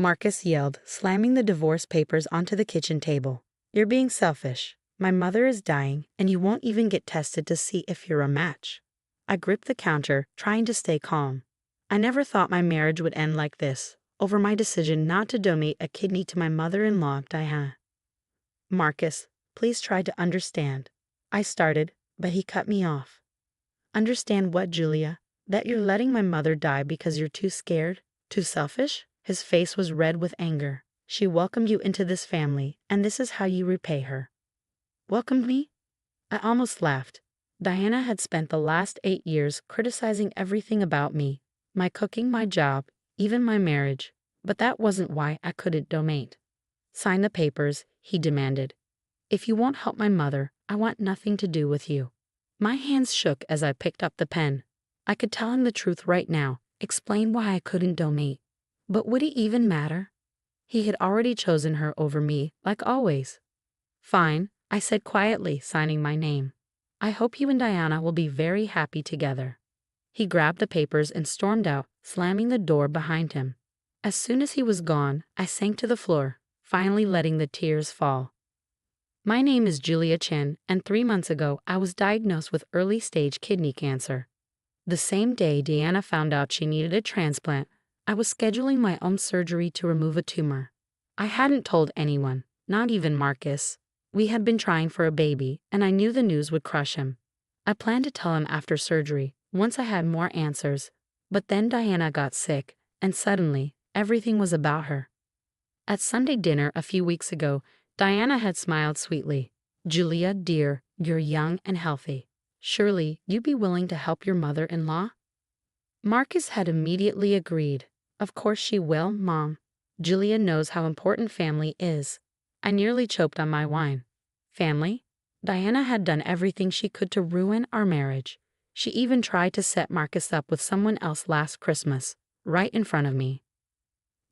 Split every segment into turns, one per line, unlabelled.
Marcus yelled, slamming the divorce papers onto the kitchen table. "You're being selfish. My mother is dying, and you won't even get tested to see if you're a match." I gripped the counter, trying to stay calm. I never thought my marriage would end like this, over my decision not to donate a kidney to my mother-in-law, Diana. "Marcus, please try to understand," I started, but he cut me off. "Understand what, Julia? That you're letting my mother die because you're too scared? Too selfish?" His face was red with anger. "She welcomed you into this family, and this is how you repay her." "Welcomed me?" I almost laughed. Diana had spent the last 8 years criticizing everything about me, my cooking, my job, even my marriage. But that wasn't why I couldn't donate. "Sign the papers," he demanded. "If you won't help my mother, I want nothing to do with you." My hands shook as I picked up the pen. I could tell him the truth right now, explain why I couldn't donate. But would it even matter? He had already chosen her over me, like always. "Fine," I said quietly, signing my name. "I hope you and Diana will be very happy together." He grabbed the papers and stormed out, slamming the door behind him. As soon as he was gone, I sank to the floor, finally letting the tears fall. My name is Julia Chen, and 3 months ago I was diagnosed with early-stage kidney cancer. The same day Diana found out she needed a transplant, I was scheduling my own surgery to remove a tumor. I hadn't told anyone, not even Marcus. We had been trying for a baby, and I knew the news would crush him. I planned to tell him after surgery, once I had more answers. But then Diana got sick, and suddenly, everything was about her. At Sunday dinner a few weeks ago, Diana had smiled sweetly. "Julia, dear, you're young and healthy. Surely you'd be willing to help your mother-in-law?" Marcus had immediately agreed. "Of course she will, Mom. Julia knows how important family is." I nearly choked on my wine. Family? Diana had done everything she could to ruin our marriage. She even tried to set Marcus up with someone else last Christmas, right in front of me.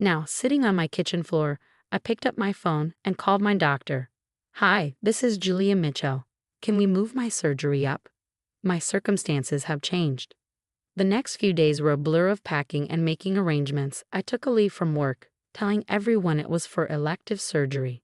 Now, sitting on my kitchen floor, I picked up my phone and called my doctor. "Hi, this is Julia Mitchell. Can we move my surgery up? My circumstances have changed." The next few days were a blur of packing and making arrangements. I took a leave from work, telling everyone it was for elective surgery.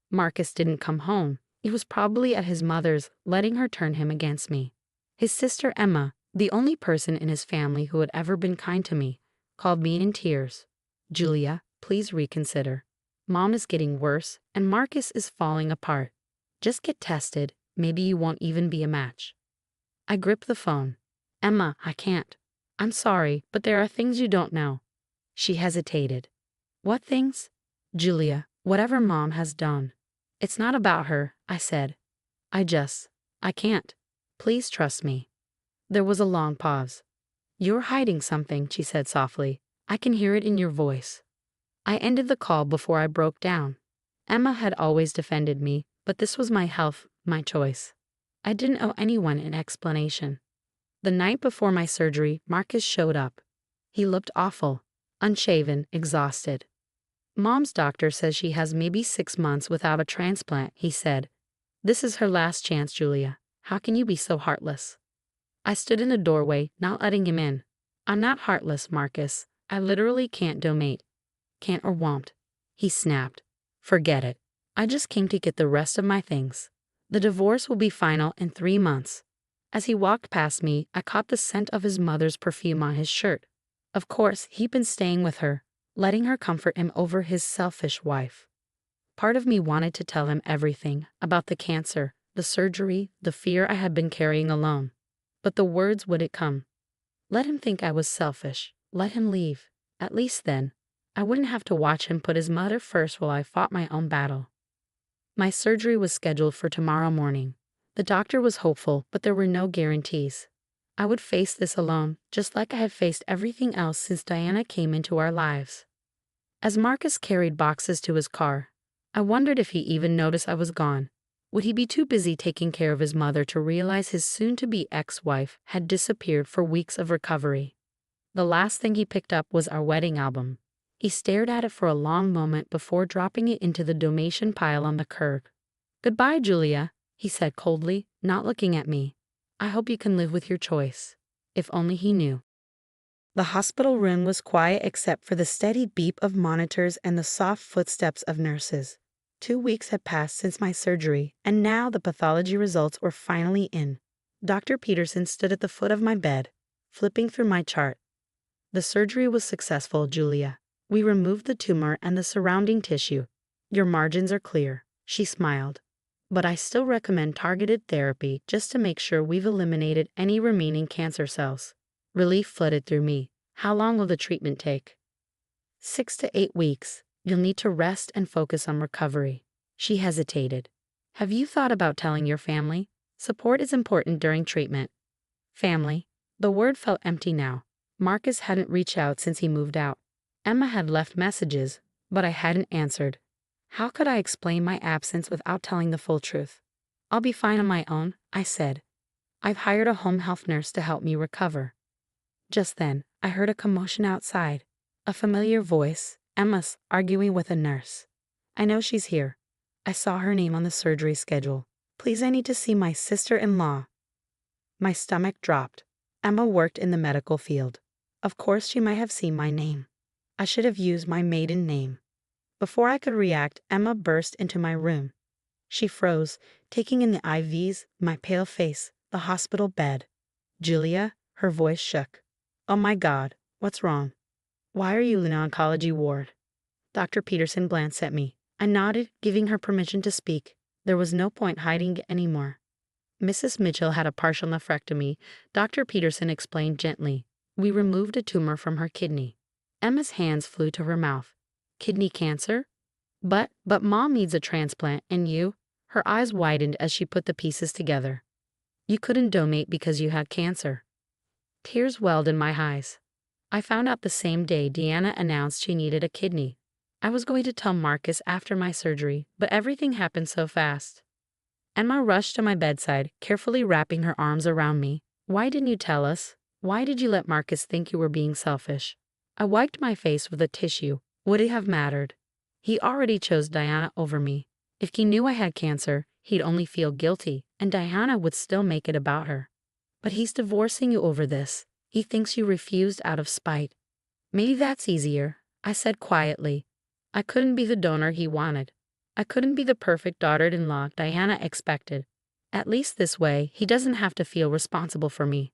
Marcus didn't come home. He was probably at his mother's, letting her turn him against me. His sister Emma, the only person in his family who had ever been kind to me, called me in tears. "Julia, please reconsider. Mom is getting worse, and Marcus is falling apart. Just get tested. Maybe you won't even be a match." I gripped the phone. "Emma, I can't. I'm sorry, but there are things you don't know." She hesitated. "What things?" "Julia, whatever Mom has done. It's not about her," I said. I can't. Please trust me." There was a long pause. "You're hiding something," she said softly. "I can hear it in your voice." I ended the call before I broke down. Emma had always defended me, but this was my health, my choice. I didn't owe anyone an explanation. The night before my surgery, Marcus showed up. He looked awful, unshaven, exhausted. "Mom's doctor says she has maybe 6 months without a transplant," he said. "This is her last chance, Julia. How can you be so heartless?" I stood in the doorway, not letting him in. "I'm not heartless, Marcus. I literally can't donate. Can't or won't," he snapped. "Forget it. I just came to get the rest of my things. The divorce will be final in 3 months. As he walked past me, I caught the scent of his mother's perfume on his shirt. Of course, he'd been staying with her, letting her comfort him over his selfish wife. Part of me wanted to tell him everything about the cancer, the surgery, the fear I had been carrying alone. But the words wouldn't come. Let him think I was selfish. Let him leave. At least then, I wouldn't have to watch him put his mother first while I fought my own battle. My surgery was scheduled for tomorrow morning. The doctor was hopeful, but there were no guarantees. I would face this alone, just like I had faced everything else since Diana came into our lives. As Marcus carried boxes to his car, I wondered if he even noticed I was gone. Would he be too busy taking care of his mother to realize his soon-to-be ex-wife had disappeared for weeks of recovery? The last thing he picked up was our wedding album. He stared at it for a long moment before dropping it into the donation pile on the curb. "Goodbye, Julia," he said coldly, not looking at me. "I hope you can live with your choice." If only he knew. The hospital room was quiet except for the steady beep of monitors and the soft footsteps of nurses. 2 weeks had passed since my surgery, and now the pathology results were finally in. Dr. Peterson stood at the foot of my bed, flipping through my chart. The surgery was successful, Julia. We removed the tumor and the surrounding tissue. Your margins are clear, she smiled. But I still recommend targeted therapy just to make sure we've eliminated any remaining cancer cells. Relief flooded through me. How long will the treatment take? 6 to 8 weeks. You'll need to rest and focus on recovery. She hesitated. Have you thought about telling your family? Support is important during treatment. Family. The word felt empty now. Marcus hadn't reached out since he moved out. Emma had left messages, but I hadn't answered. How could I explain my absence without telling the full truth? I'll be fine on my own, I said. I've hired a home health nurse to help me recover. Just then, I heard a commotion outside. A familiar voice, Emma's, arguing with a nurse. I know she's here. I saw her name on the surgery schedule. Please, I need to see my sister-in-law. My stomach dropped. Emma worked in the medical field. Of course she might have seen my name. I should have used my maiden name. Before I could react, Emma burst into my room. She froze, taking in the IVs, my pale face, the hospital bed. Julia, her voice shook. Oh my God, what's wrong? Why are you in the oncology ward? Dr. Peterson glanced at me. I nodded, giving her permission to speak. There was no point hiding it anymore. Mrs. Mitchell had a partial nephrectomy, Dr. Peterson explained gently. We removed a tumor from her kidney. Emma's hands flew to her mouth. Kidney cancer? But Mom needs a transplant, and you? Her eyes widened as she put the pieces together. You couldn't donate because you had cancer. Tears welled in my eyes. I found out the same day Deanna announced she needed a kidney. I was going to tell Marcus after my surgery, but everything happened so fast. Emma rushed to my bedside, carefully wrapping her arms around me. Why didn't you tell us? Why did you let Marcus think you were being selfish? I wiped my face with a tissue. Would it have mattered? He already chose Diana over me. If he knew I had cancer, he'd only feel guilty, and Diana would still make it about her. But he's divorcing you over this. He thinks you refused out of spite. Maybe that's easier, I said quietly. I couldn't be the donor he wanted. I couldn't be the perfect daughter-in-law Diana expected. At least this way, he doesn't have to feel responsible for me.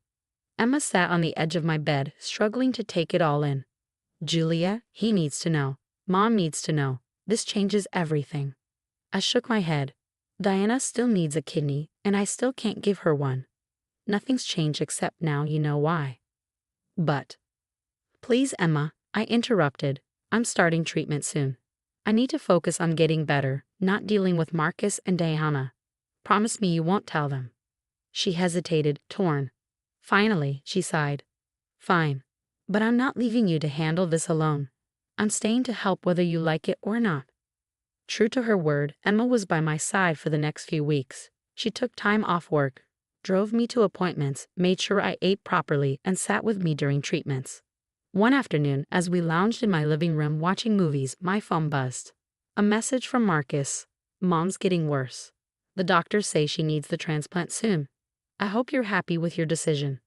Emma sat on the edge of my bed, struggling to take it all in. Julia, he needs to know. Mom needs to know. This changes everything. I shook my head. Diana still needs a kidney, and I still can't give her one. Nothing's changed except now you know why. But. Please, Emma, I interrupted. I'm starting treatment soon. I need to focus on getting better, not dealing with Marcus and Diana. Promise me you won't tell them. She hesitated, torn. Finally, she sighed. Fine. But I'm not leaving you to handle this alone. I'm staying to help whether you like it or not. True to her word, Emma was by my side for the next few weeks. She took time off work, drove me to appointments, made sure I ate properly, and sat with me during treatments. One afternoon, as we lounged in my living room watching movies, my phone buzzed. A message from Marcus. Mom's getting worse. The doctors say she needs the transplant soon. I hope you're happy with your decision.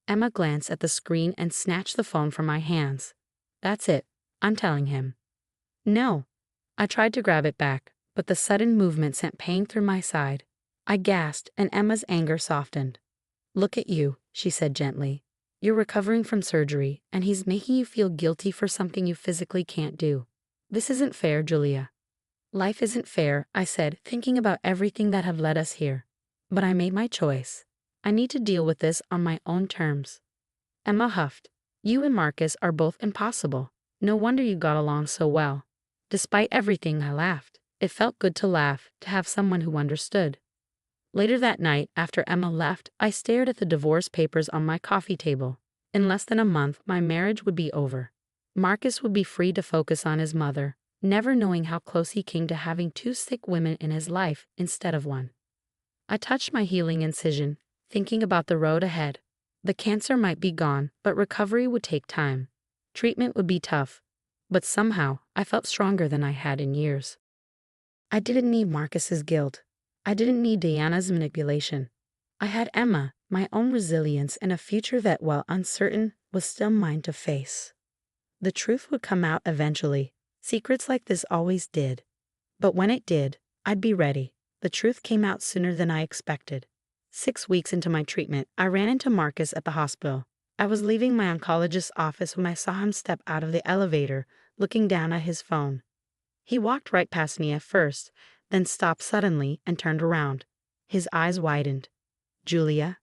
Emma glanced at the screen and snatched the phone from my hands. That's it, I'm telling him. No. I tried to grab it back, but the sudden movement sent pain through my side. I gasped, and Emma's anger softened. Look at you, she said gently. You're recovering from surgery, and he's making you feel guilty for something you physically can't do. This isn't fair, Julia. Life isn't fair, I said, thinking about everything that had led us here. But I made my choice. I need to deal with this on my own terms. Emma huffed. You and Marcus are both impossible. No wonder you got along so well. Despite everything, I laughed. It felt good to laugh, to have someone who understood. Later that night, after Emma left, I stared at the divorce papers on my coffee table. In less than a month, my marriage would be over. Marcus would be free to focus on his mother, never knowing how close he came to having 2 sick women in his life instead of 1. I touched my healing incision, thinking about the road ahead. The cancer might be gone, but recovery would take time. Treatment would be tough, but somehow I felt stronger than I had in years. I didn't need Marcus's guilt. I didn't need Diana's manipulation. I had Emma, my own resilience, and a future that, while uncertain, was still mine to face. The truth would come out eventually. Secrets like this always did. But when it did, I'd be ready. The truth came out sooner than I expected. 6 weeks into my treatment, I ran into Marcus at the hospital. I was leaving my oncologist's office when I saw him step out of the elevator, looking down at his phone. He walked right past me at first, then stopped suddenly and turned around. His eyes widened. "Julia?"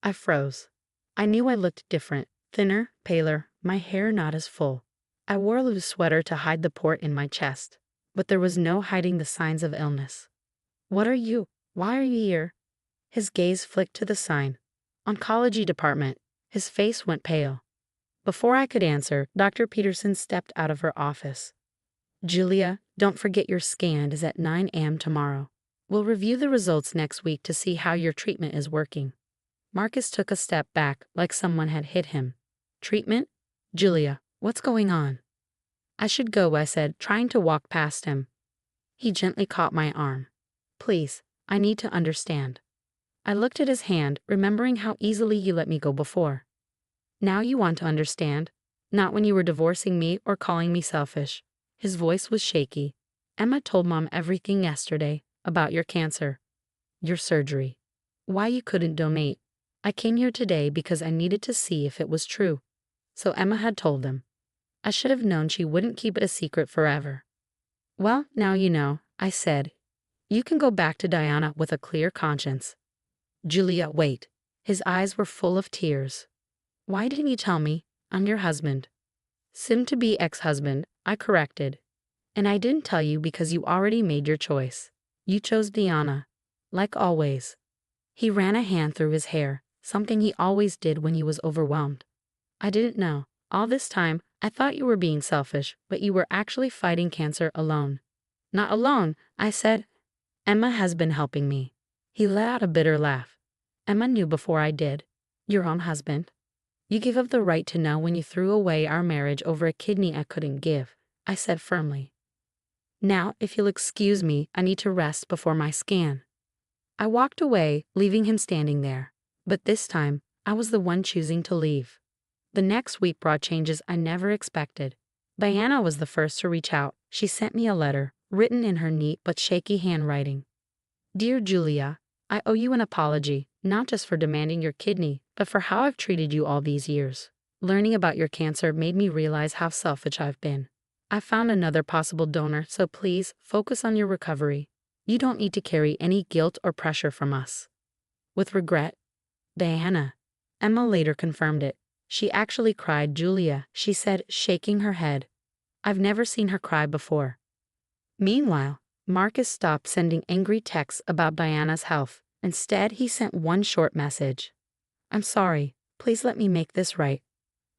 I froze. I knew I looked different, thinner, paler, my hair not as full. I wore a loose sweater to hide the port in my chest, but there was no hiding the signs of illness. "What are you? Why are you here?" His gaze flicked to the sign. "Oncology department." His face went pale. Before I could answer, Dr. Peterson stepped out of her office. "Julia, don't forget your scan is at 9 a.m. tomorrow. We'll review the results next week to see how your treatment is working." Marcus took a step back like someone had hit him. "Treatment? Julia, what's going on?" "I should go," I said, trying to walk past him. He gently caught my arm. "Please, I need to understand." I looked at his hand, remembering how easily he let me go before. "Now you want to understand? Not when you were divorcing me or calling me selfish." His voice was shaky. "Emma told Mom everything yesterday about your cancer, your surgery, why you couldn't donate. I came here today because I needed to see if it was true." So Emma had told them. I should have known she wouldn't keep it a secret forever. "Well, now you know," I said. "You can go back to Diana with a clear conscience." "Julia, wait." His eyes were full of tears. "Why didn't you tell me? I'm your husband." "Soon-to-be ex-husband," I corrected. "And I didn't tell you because you already made your choice. You chose Diana. Like always." He ran a hand through his hair, something he always did when he was overwhelmed. "I didn't know. All this time, I thought you were being selfish, but you were actually fighting cancer alone." "Not alone," I said. "Emma has been helping me." He let out a bitter laugh. "Emma knew before I did. Your own husband. You gave up the right to know when you threw away our marriage over a kidney I couldn't give," I said firmly. "Now, if you'll excuse me, I need to rest before my scan." I walked away, leaving him standing there. But this time, I was the one choosing to leave. The next week brought changes I never expected. Diana was the first to reach out. She sent me a letter, written in her neat but shaky handwriting. "Dear Julia, I owe you an apology, not just for demanding your kidney, but for how I've treated you all these years. Learning about your cancer made me realize how selfish I've been. I found another possible donor, so please focus on your recovery. You don't need to carry any guilt or pressure from us. With regret, Diana." Emma later confirmed it. "She actually cried, Julia," she said, shaking her head. I've never seen her cry before. Meanwhile, Marcus stopped sending angry texts about Diana's health. Instead, he sent one short message. "I'm sorry. Please let me make this right."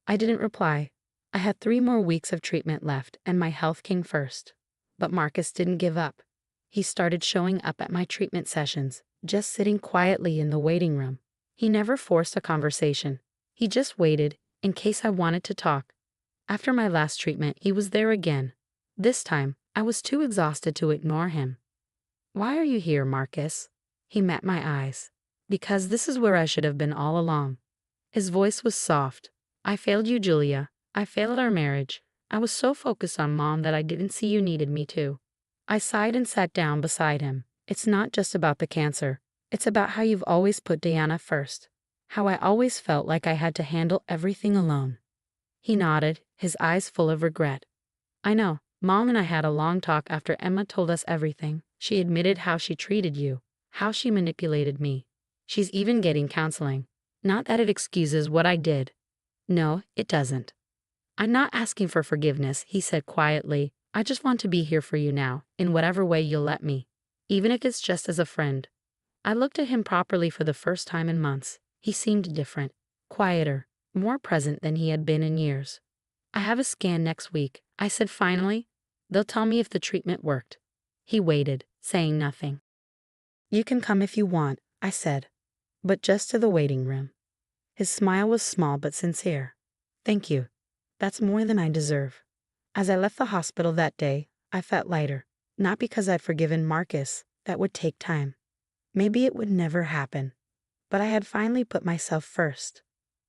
I didn't reply. I had 3 more weeks of treatment left, and my health came first. But Marcus didn't give up. He started showing up at my treatment sessions, just sitting quietly in the waiting room. He never forced a conversation. He just waited, in case I wanted to talk. After my last treatment, he was there again. This time, I was too exhausted to ignore him. "Why are you here, Marcus?" He met my eyes. "Because this is where I should have been all along." His voice was soft. "I failed you, Julia. I failed our marriage. I was so focused on Mom that I didn't see you needed me too." I sighed and sat down beside him. "It's not just about the cancer. It's about how you've always put Diana first. How I always felt like I had to handle everything alone." He nodded, his eyes full of regret. "I know. Mom and I had a long talk after Emma told us everything. She admitted how she treated you, how she manipulated me. She's even getting counseling. Not that it excuses what I did. No, it doesn't." "I'm not asking for forgiveness," he said quietly. "I just want to be here for you now, in whatever way you'll let me. Even if it's just as a friend." I looked at him properly for the first time in months. He seemed different, quieter, more present than he had been in years. "I have a scan next week," I said finally. "They'll tell me if the treatment worked." He waited, saying nothing. "You can come if you want," I said, "but just to the waiting room." His smile was small but sincere. "Thank you. That's more than I deserve." As I left the hospital that day, I felt lighter. Not because I'd forgiven Marcus. That would take time. Maybe it would never happen. But I had finally put myself first.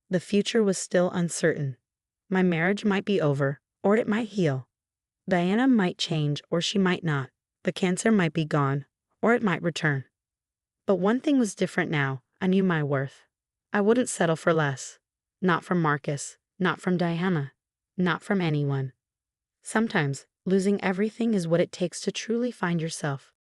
The future was still uncertain. My marriage might be over, or it might heal. Diana might change, or she might not. The cancer might be gone, or it might return. But one thing was different now. I knew my worth. I wouldn't settle for less. Not from Marcus, not from Diana, not from anyone. Sometimes, losing everything is what it takes to truly find yourself.